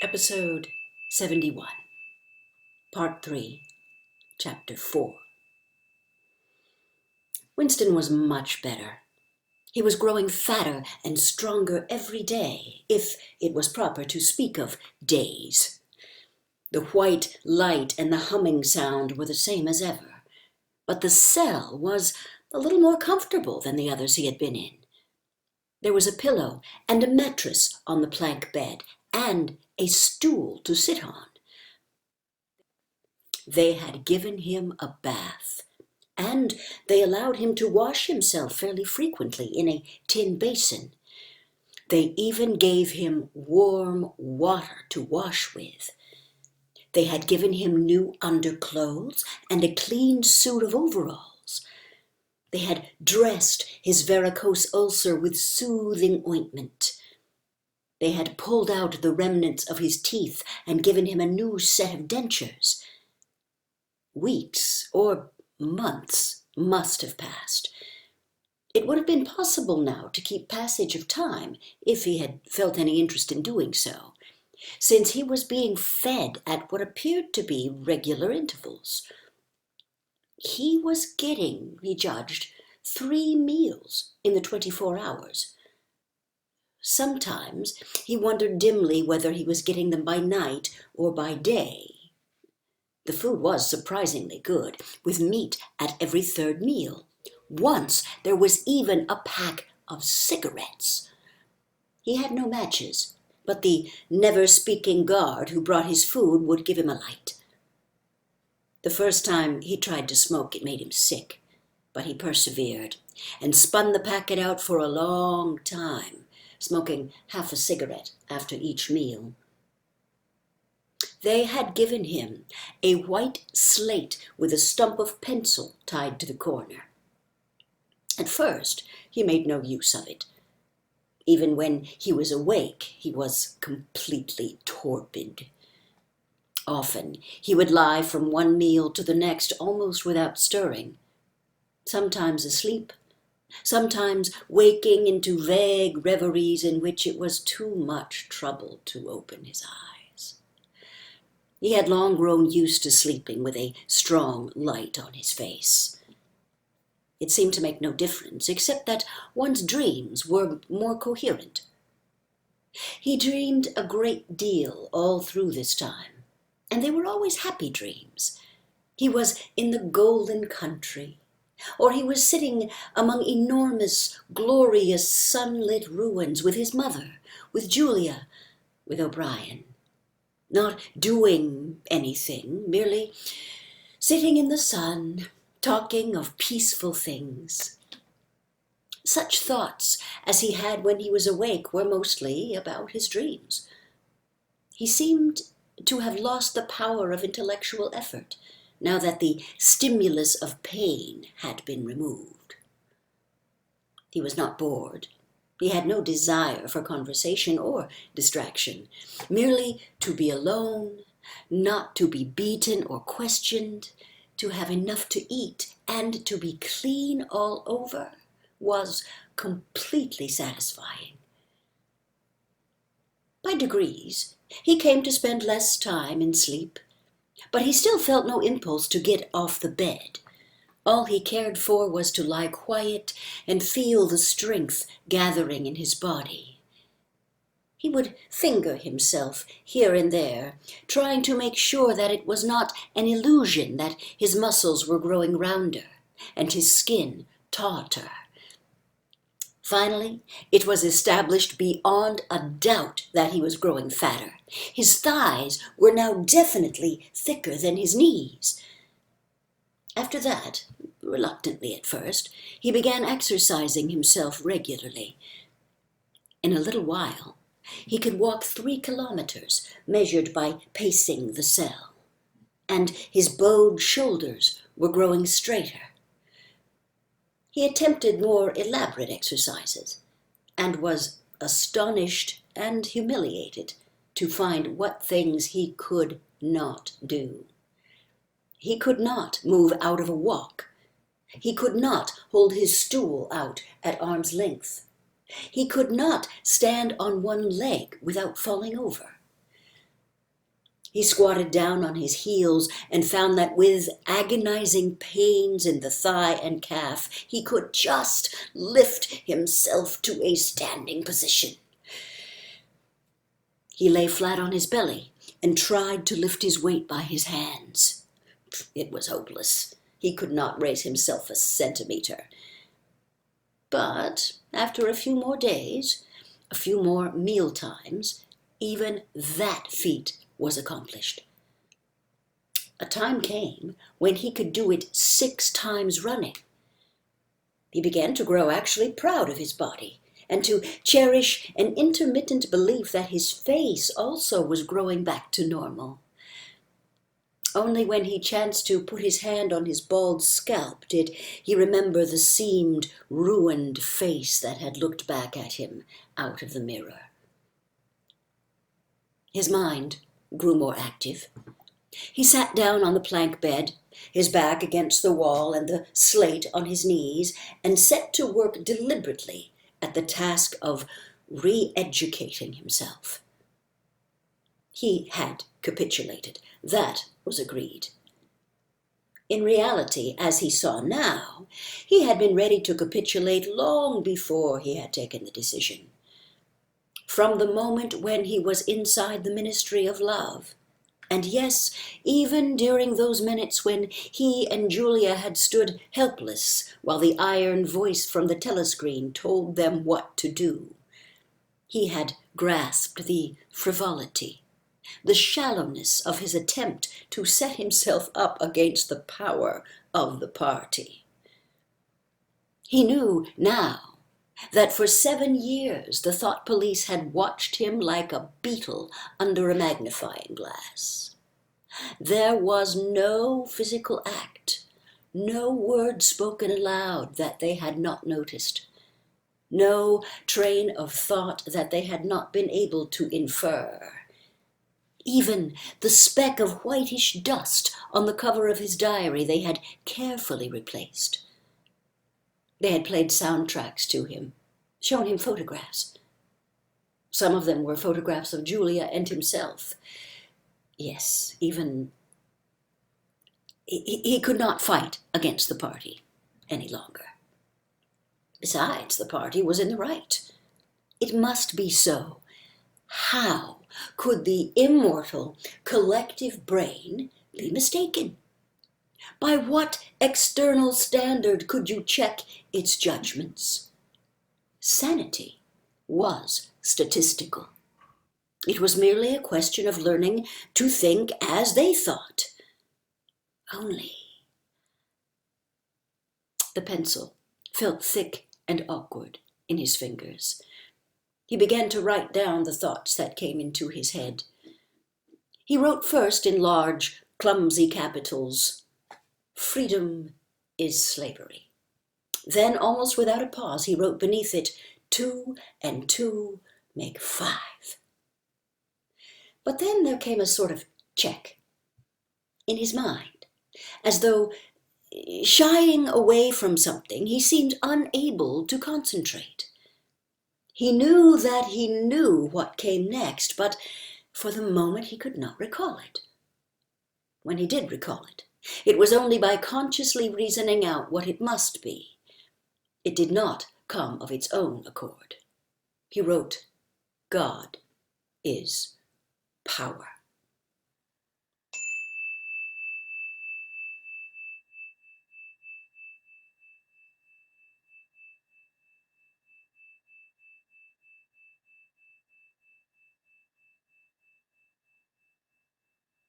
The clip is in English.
Episode 71, Part 3, Chapter 4. Winston was much better. He was growing fatter and stronger every day, if it was proper to speak of days. The white light and the humming sound were the same as ever, but the cell was a little more comfortable than the others he had been in. There was a pillow and a mattress on the plank bed, and a stool to sit on. They had given him a bath, and they allowed him to wash himself fairly frequently in a tin basin. They even gave him warm water to wash with. They had given him new underclothes and a clean suit of overalls. They had dressed his varicose ulcer with soothing ointment. They had pulled out the remnants of his teeth and given him a new set of dentures. Weeks or months must have passed. It would have been possible now to keep passage of time if he had felt any interest in doing so, since he was being fed at what appeared to be regular intervals. He was getting, he judged, 3 meals in the 24 hours. Sometimes he wondered dimly whether he was getting them by night or by day. The food was surprisingly good, with meat at every 3rd meal. Once there was even a pack of cigarettes. He had no matches, but the never-speaking guard who brought his food would give him a light. The first time he tried to smoke, it made him sick, but he persevered and spun the packet out for a long time, smoking half a cigarette after each meal. They had given him a white slate with a stump of pencil tied to the corner. At first, he made no use of it. Even when he was awake, he was completely torpid. Often, he would lie from one meal to the next almost without stirring, sometimes asleep, sometimes waking into vague reveries in which it was too much trouble to open his eyes. He had long grown used to sleeping with a strong light on his face. It seemed to make no difference, except that one's dreams were more coherent. He dreamed a great deal all through this time, and they were always happy dreams. He was in the golden country, or he was sitting among enormous, glorious, sunlit ruins with his mother, with Julia, with O'Brien, not doing anything, merely sitting in the sun, talking of peaceful things. Such thoughts as he had when he was awake were mostly about his dreams. He seemed to have lost the power of intellectual effort, now that the stimulus of pain had been removed. He was not bored. He had no desire for conversation or distraction, merely to be alone, not to be beaten or questioned, to have enough to eat, and to be clean all over was completely satisfying. By degrees, he came to spend less time in sleep, but he still felt no impulse to get off the bed. All he cared for was to lie quiet and feel the strength gathering in his body. He would finger himself here and there, trying to make sure that it was not an illusion that his muscles were growing rounder and his skin tauter. Finally, it was established beyond a doubt that he was growing fatter. His thighs were now definitely thicker than his knees. After that, reluctantly at first, he began exercising himself regularly. In a little while, he could walk 3 kilometers, measured by pacing the cell, and his bowed shoulders were growing straighter. He attempted more elaborate exercises, and was astonished and humiliated to find what things he could not do. He could not move out of a walk. He could not hold his stool out at arm's length. He could not stand on one leg without falling over. He squatted down on his heels and found that with agonizing pains in the thigh and calf, he could just lift himself to a standing position. He lay flat on his belly and tried to lift his weight by his hands. It was hopeless. He could not raise himself a centimeter. But after a few more days, a few more meal times, even that feat was accomplished. A time came when he could do it 6 times running. He began to grow actually proud of his body and to cherish an intermittent belief that his face also was growing back to normal. Only when he chanced to put his hand on his bald scalp did he remember the seamed, ruined face that had looked back at him out of the mirror. His mind grew more active. He sat down on the plank bed, his back against the wall and the slate on his knees, and set to work deliberately at the task of re-educating himself. He had capitulated. That was agreed. In reality, as he saw now, he had been ready to capitulate long before he had taken the decision. From the moment when he was inside the ministry of love, and yes, even during those minutes when he and Julia had stood helpless while the iron voice from the telescreen told them what to do, he had grasped the frivolity, the shallowness of his attempt to set himself up against the power of the party. He knew now that for 7 years the thought police had watched him like a beetle under a magnifying glass. There was no physical act, no word spoken aloud that they had not noticed, no train of thought that they had not been able to infer. Even the speck of whitish dust on the cover of his diary they had carefully replaced. They had played soundtracks to him, shown him photographs. Some of them were photographs of Julia and himself. Yes, even he could not fight against the party any longer. Besides, the party was in the right. It must be so. How could the immortal collective brain be mistaken? By what external standard could you check its judgments? Sanity was statistical. It was merely a question of learning to think as they thought. Only the pencil felt thick and awkward in his fingers. He began to write down the thoughts that came into his head. He wrote first in large, clumsy capitals, "Freedom is slavery." Then, almost without a pause, he wrote beneath it, 2 and 2 make 5. But then there came a sort of check in his mind, as though shying away from something, he seemed unable to concentrate. He knew that he knew what came next, but for the moment he could not recall it. When he did recall it, it was only by consciously reasoning out what it must be. It did not come of its own accord. He wrote, "God is power."